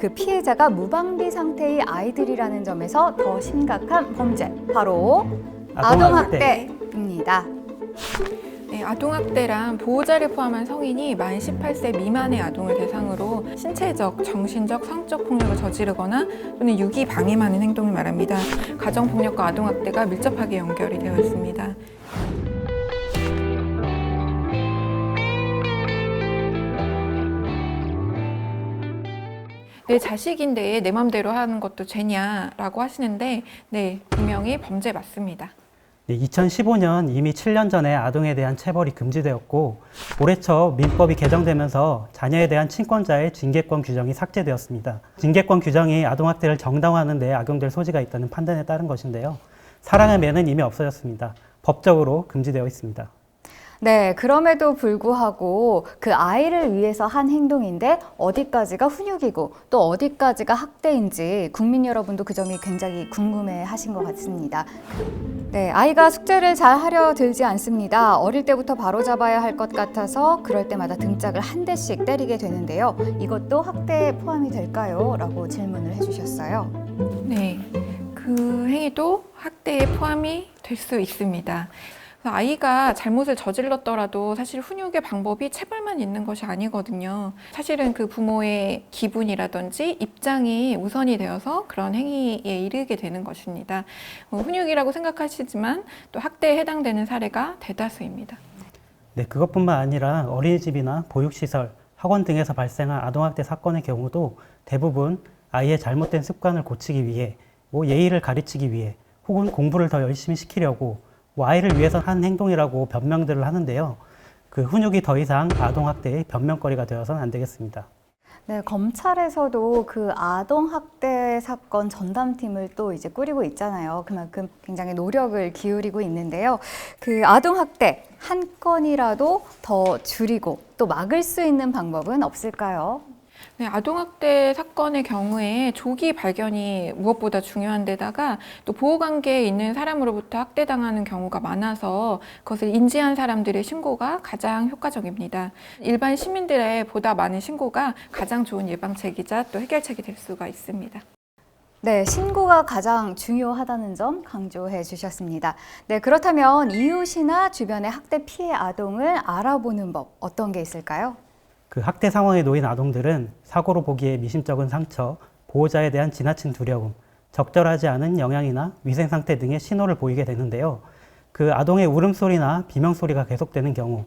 그 피해자가 무방비 상태의 아이들이라는 점에서 더 심각한 범죄, 바로 아동학대입니다. 네, 아동학대란 보호자를 포함한 성인이 만 18세 미만의 아동을 대상으로 신체적, 정신적, 성적 폭력을 저지르거나 또는 유기 방해하는 행동을 말합니다. 가정폭력과 아동학대가 밀접하게 연결이 되어 있습니다. 내 자식인데 내 맘대로 하는 것도 죄냐라고 하시는데, 네, 분명히 범죄 맞습니다. 2015년 이미 7년 전에 아동에 대한 체벌이 금지되었고 올해 초 민법이 개정되면서 자녀에 대한 친권자의 징계권 규정이 삭제되었습니다. 징계권 규정이 아동학대를 정당화하는 데 악용될 소지가 있다는 판단에 따른 것인데요. 사랑의 매는 이미 없어졌습니다. 법적으로 금지되어 있습니다. 네, 그럼에도 불구하고 그 아이를 위해서 한 행동인데 어디까지가 훈육이고 또 어디까지가 학대인지 국민 여러분도 그 점이 굉장히 궁금해 하신 것 같습니다. 네, 아이가 숙제를 잘 하려 들지 않습니다. 어릴 때부터 바로잡아야 할 것 같아서 그럴 때마다 등짝을 한 대씩 때리게 되는데요. 이것도 학대에 포함이 될까요? 라고 질문을 해주셨어요. 네, 그 행위도 학대에 포함이 될 수 있습니다. 아이가 잘못을 저질렀더라도 사실 훈육의 방법이 체벌만 있는 것이 아니거든요. 사실은 그 부모의 기분이라든지 입장이 우선이 되어서 그런 행위에 이르게 되는 것입니다. 훈육이라고 생각하시지만 또 학대에 해당되는 사례가 대다수입니다. 네, 그것뿐만 아니라 어린이집이나 보육시설, 학원 등에서 발생한 아동학대 사건의 경우도 대부분 아이의 잘못된 습관을 고치기 위해, 예의를 가르치기 위해, 혹은 공부를 더 열심히 시키려고 아이를 위해서 한 행동이라고 변명들을 하는데요. 그 훈육이 더 이상 아동학대의 변명거리가 되어서는 안 되겠습니다. 네, 검찰에서도 그 아동학대 사건 전담팀을 또 이제 꾸리고 있잖아요. 그만큼 굉장히 노력을 기울이고 있는데요. 그 아동학대 한 건이라도 더 줄이고 또 막을 수 있는 방법은 없을까요? 네, 아동학대 사건의 경우에 조기 발견이 무엇보다 중요한 데다가 또 보호관계에 있는 사람으로부터 학대당하는 경우가 많아서 그것을 인지한 사람들의 신고가 가장 효과적입니다. 일반 시민들의 보다 많은 신고가 가장 좋은 예방책이자 또 해결책이 될 수가 있습니다. 네, 신고가 가장 중요하다는 점 강조해 주셨습니다. 네, 그렇다면 이웃이나 주변의 학대 피해 아동을 알아보는 법 어떤 게 있을까요? 그 학대 상황에 놓인 아동들은 사고로 보기에 미심쩍은 상처, 보호자에 대한 지나친 두려움, 적절하지 않은 영양이나 위생 상태 등의 신호를 보이게 되는데요. 그 아동의 울음소리나 비명소리가 계속되는 경우,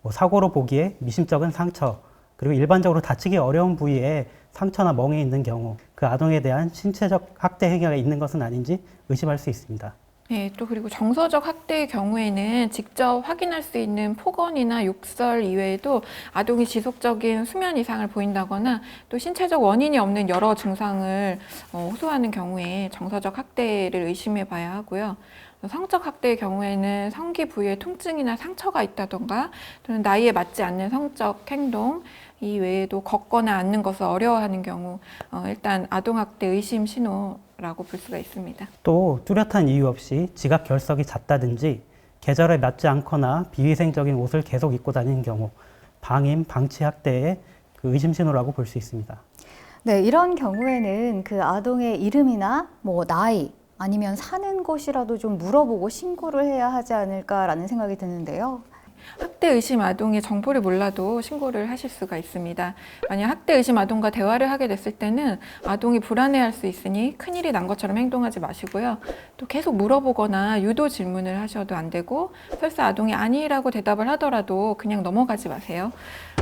사고로 보기에 미심쩍은 상처, 그리고 일반적으로 다치기 어려운 부위에 상처나 멍이 있는 경우, 그 아동에 대한 신체적 학대 행위가 있는 것은 아닌지 의심할 수 있습니다. 네, 또 그리고 정서적 학대의 경우에는 직접 확인할 수 있는 폭언이나 욕설 이외에도 아동이 지속적인 수면 이상을 보인다거나 또 신체적 원인이 없는 여러 증상을 호소하는 경우에 정서적 학대를 의심해 봐야 하고요. 성적 학대의 경우에는 성기 부위에 통증이나 상처가 있다던가 또는 나이에 맞지 않는 성적 행동 이 외에도 걷거나 앉는 것을 어려워하는 경우 일단 아동학대 의심 신호라고 볼 수가 있습니다. 또 뚜렷한 이유 없이 지각 결석이 잦다든지 계절에 맞지 않거나 비위생적인 옷을 계속 입고 다니는 경우 방임, 방치 학대의 그 의심 신호라고 볼 수 있습니다. 네, 이런 경우에는 그 아동의 이름이나 나이 아니면 사는 곳이라도 좀 물어보고 신고를 해야 하지 않을까라는 생각이 드는데요. 학대 의심 아동의 정보를 몰라도 신고를 하실 수가 있습니다. 만약 학대 의심 아동과 대화를 하게 됐을 때는 아동이 불안해할 수 있으니 큰일이 난 것처럼 행동하지 마시고요. 또 계속 물어보거나 유도 질문을 하셔도 안 되고 설사 아동이 아니라고 대답을 하더라도 그냥 넘어가지 마세요.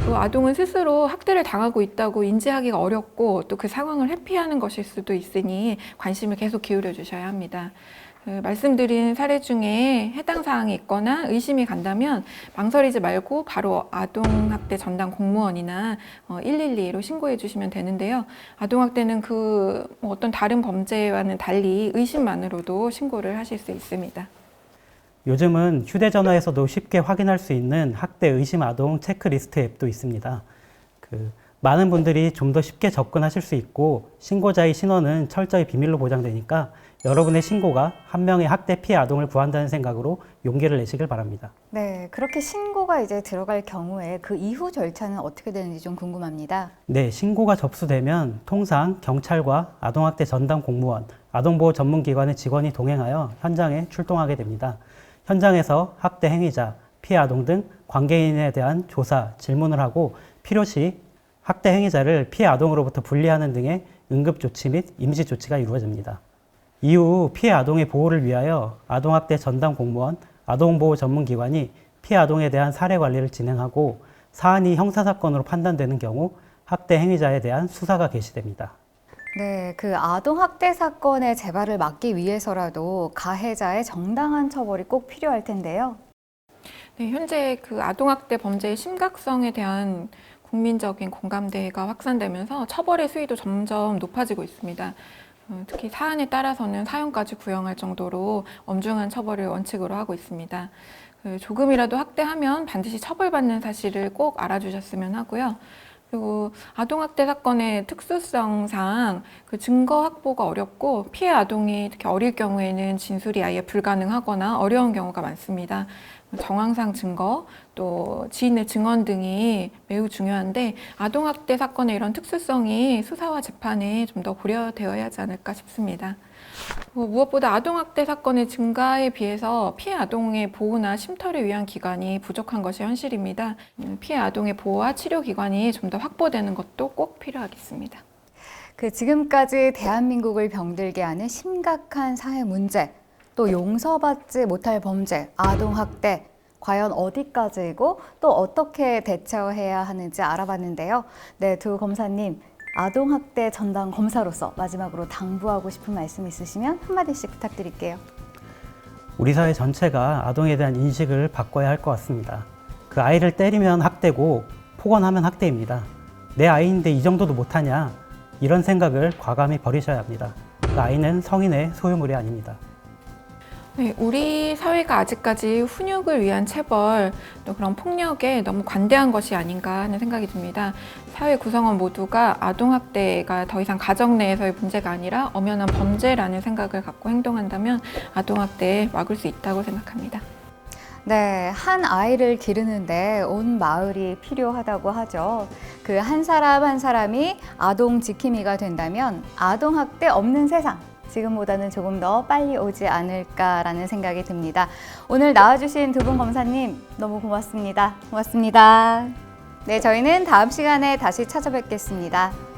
또 아동은 스스로 학대를 당하고 있다고 인지하기가 어렵고 또 그 상황을 회피하는 것일 수도 있으니 관심을 계속 기울여 주셔야 합니다. 말씀드린 사례 중에 해당 사항이 있거나 의심이 간다면 망설이지 말고 바로 아동학대 전담 공무원이나 112로 신고해 주시면 되는데요. 아동학대는 어떤 다른 범죄와는 달리 의심만으로도 신고를 하실 수 있습니다. 요즘은 휴대전화에서도 쉽게 확인할 수 있는 학대 의심 아동 체크리스트 앱도 있습니다. 많은 분들이 좀 더 쉽게 접근하실 수 있고 신고자의 신원은 철저히 비밀로 보장되니까 여러분의 신고가 한 명의 학대 피해 아동을 구한다는 생각으로 용기를 내시길 바랍니다. 네, 그렇게 신고가 이제 들어갈 경우에 그 이후 절차는 어떻게 되는지 좀 궁금합니다. 네, 신고가 접수되면 통상 경찰과 아동학대 전담 공무원, 아동보호 전문기관의 직원이 동행하여 현장에 출동하게 됩니다. 현장에서 학대 행위자, 피해 아동 등 관계인에 대한 조사, 질문을 하고 필요시 학대 행위자를 피해 아동으로부터 분리하는 등의 응급조치 및 임시조치가 이루어집니다. 이후 피해 아동의 보호를 위하여 아동학대 전담 공무원, 아동보호 전문기관이 피해 아동에 대한 사례 관리를 진행하고 사안이 형사사건으로 판단되는 경우 학대 행위자에 대한 수사가 개시됩니다. 네, 그 아동 학대 사건의 재발을 막기 위해서라도 가해자의 정당한 처벌이 꼭 필요할 텐데요. 네, 현재 그 아동학대 범죄의 심각성에 대한 국민적인 공감대가 확산되면서 처벌의 수위도 점점 높아지고 있습니다. 특히 사안에 따라서는 사형까지 구형할 정도로 엄중한 처벌을 원칙으로 하고 있습니다. 조금이라도 학대하면 반드시 처벌받는 사실을 꼭 알아주셨으면 하고요. 그리고 아동학대 사건의 특수성상 그 증거 확보가 어렵고 피해 아동이 특히 어릴 경우에는 진술이 아예 불가능하거나 어려운 경우가 많습니다. 정황상 증거, 또 지인의 증언 등이 매우 중요한데 아동학대 사건의 이런 특수성이 수사와 재판에 좀 더 고려되어야 하지 않을까 싶습니다. 무엇보다 아동학대 사건의 증가에 비해서 피해 아동의 보호나 쉼터를 위한 기관이 부족한 것이 현실입니다. 피해 아동의 보호와 치료 기관이 좀 더 확보되는 것도 꼭 필요하겠습니다. 그 지금까지 대한민국을 병들게 하는 심각한 사회 문제, 또 용서받지 못할 범죄, 아동학대, 과연 어디까지이고 또 어떻게 대처해야 하는지 알아봤는데요. 네, 두 검사님, 아동학대 전담 검사로서 마지막으로 당부하고 싶은 말씀 있으시면 한마디씩 부탁드릴게요. 우리 사회 전체가 아동에 대한 인식을 바꿔야 할 것 같습니다. 그 아이를 때리면 학대고 폭언하면 학대입니다. 내 아이인데 이 정도도 못하냐? 이런 생각을 과감히 버리셔야 합니다. 그 아이는 성인의 소유물이 아닙니다. 네, 우리 사회가 아직까지 훈육을 위한 체벌, 또 그런 폭력에 너무 관대한 것이 아닌가 하는 생각이 듭니다. 사회 구성원 모두가 아동학대가 더 이상 가정 내에서의 문제가 아니라 엄연한 범죄라는 생각을 갖고 행동한다면 아동학대에 막을 수 있다고 생각합니다. 네, 한 아이를 기르는데 온 마을이 필요하다고 하죠. 그 한 사람 한 사람이 아동 지킴이가 된다면 아동학대 없는 세상, 지금보다는 조금 더 빨리 오지 않을까라는 생각이 듭니다. 오늘 나와주신 두 분 검사님 너무 고맙습니다. 고맙습니다. 네, 저희는 다음 시간에 다시 찾아뵙겠습니다.